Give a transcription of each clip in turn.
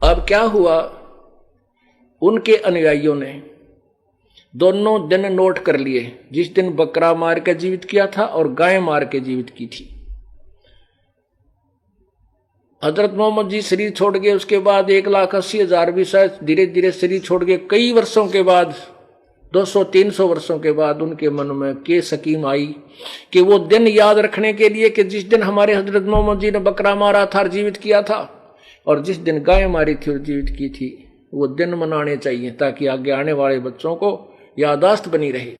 अब क्या हुआ, उनके अनुयायियों ने दोनों दिन नोट कर लिए, जिस दिन बकरा मार के जीवित किया था और गाय मार के जीवित की थी। हजरत मोहम्मद जी शरीर छोड़ गए, उसके बाद 1,80,000 भी शायद धीरे धीरे शरीर छोड़ गए। कई वर्षों के बाद, 200-300 वर्षों के बाद उनके मन में के सकीम आई कि वो दिन याद रखने के लिए कि जिस दिन हमारे हजरत मोहम्मद जी ने बकरा मारा था और जीवित किया था, और जिस दिन गाय मारी थी और जीवित की थी, वो दिन मनाने चाहिए ताकि आगे आने वाले बच्चों को याददाश्त बनी रहे।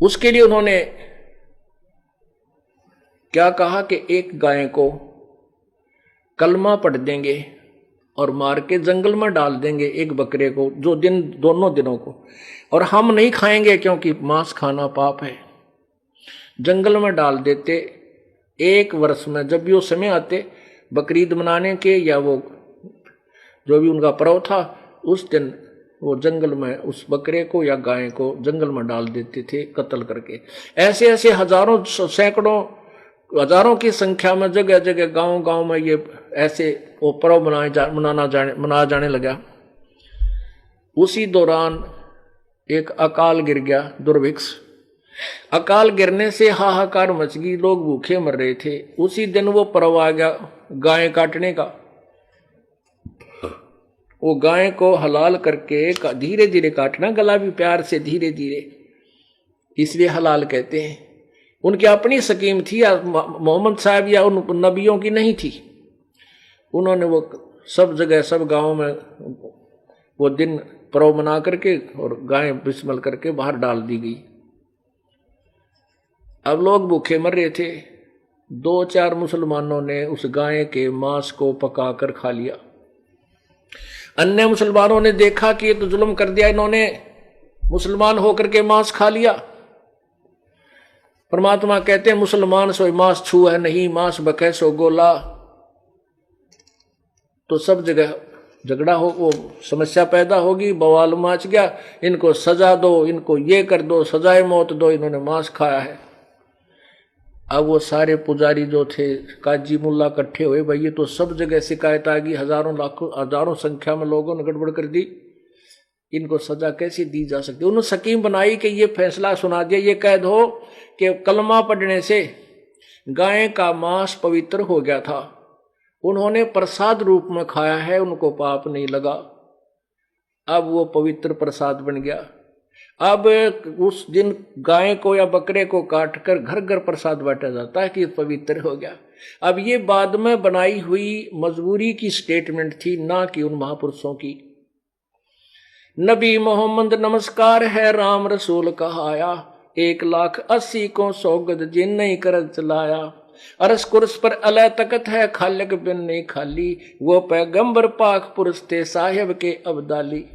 उसके लिए उन्होंने क्या कहा कि एक गाय को कलमा पढ़ देंगे और मार के जंगल में डाल देंगे, एक बकरे को जो दिन दोनों दिनों को, और हम नहीं खाएंगे क्योंकि मांस खाना पाप है। जंगल में डाल देते, एक वर्ष में जब भी वो समय आते बकरीद मनाने के या वो जो भी उनका पर्व था, उस दिन वो जंगल में उस बकरे को या गाय को जंगल में डाल देते थे कत्ल करके। ऐसे ऐसे हजारों सैकड़ों हजारों की संख्या में जगह जगह गांव गांव में ये ऐसे वो पर्व मनाया जाने लगा। उसी दौरान एक अकाल गिर गया, दुर्भिक्ष। अकाल गिरने से हाहाकार मच गई, लोग भूखे मर रहे थे। उसी दिन वो पर्व आ गया गाय काटने का। वो गाय को हलाल करके धीरे धीरे काटना, गला भी प्यार से धीरे धीरे, इसलिए हलाल कहते हैं। उनकी अपनी स्कीम थी या मोहम्मद साहब या उन नबियों की नहीं थी। उन्होंने वो सब जगह सब गांव में वो दिन पर्व मना करके और गाय बिस्मिल करके बाहर डाल दी गई। अब लोग भूखे मर रहे थे। 2-4 मुसलमानों ने उस गाय के मांस को पकाकर खा लिया। अन्य मुसलमानों ने देखा कि ये तो जुल्म कर दिया इन्होंने, मुसलमान होकर के मांस खा लिया। परमात्मा कहते हैं मुसलमान सो मांस छू है नहीं, मांस बकै सो गोला। तो सब जगह झगड़ा हो, वो समस्या पैदा होगी, बवाल मच गया, इनको सजा दो, इनको ये कर दो, सजाए मौत दो, इन्होंने मांस खाया है। अब वो सारे पुजारी जो थे, काजी मुल्ला इकट्ठे हुए, भाई ये तो सब जगह शिकायत आ गई, हजारों लाखों हजारों संख्या में लोगों ने गड़बड़ कर दी, इनको सजा कैसे दी जा सकती। उन्होंने स्कीम बनाई कि ये फैसला सुना दिया, ये कह दो कि कलमा पढ़ने से गाय का मांस पवित्र हो गया था, उन्होंने प्रसाद रूप में खाया है, उनको पाप नहीं लगा। अब वो पवित्र प्रसाद बन गया। अब उस दिन गाय को या बकरे को काट कर घर घर प्रसाद बांटा जाता है कि पवित्र हो गया। अब ये बाद में बनाई हुई मजबूरी की स्टेटमेंट थी, ना कि उन महापुरुषों की। नबी मोहम्मद नमस्कार है राम रसूल कहाया, 1,80,000 को सौगद जिन नहीं कर चलाया। अरस कुर्स पर अलह तकत है खालिक बिन नहीं खाली, वो पैगंबर पाक पुरुष थे साहिब के अब्दाली।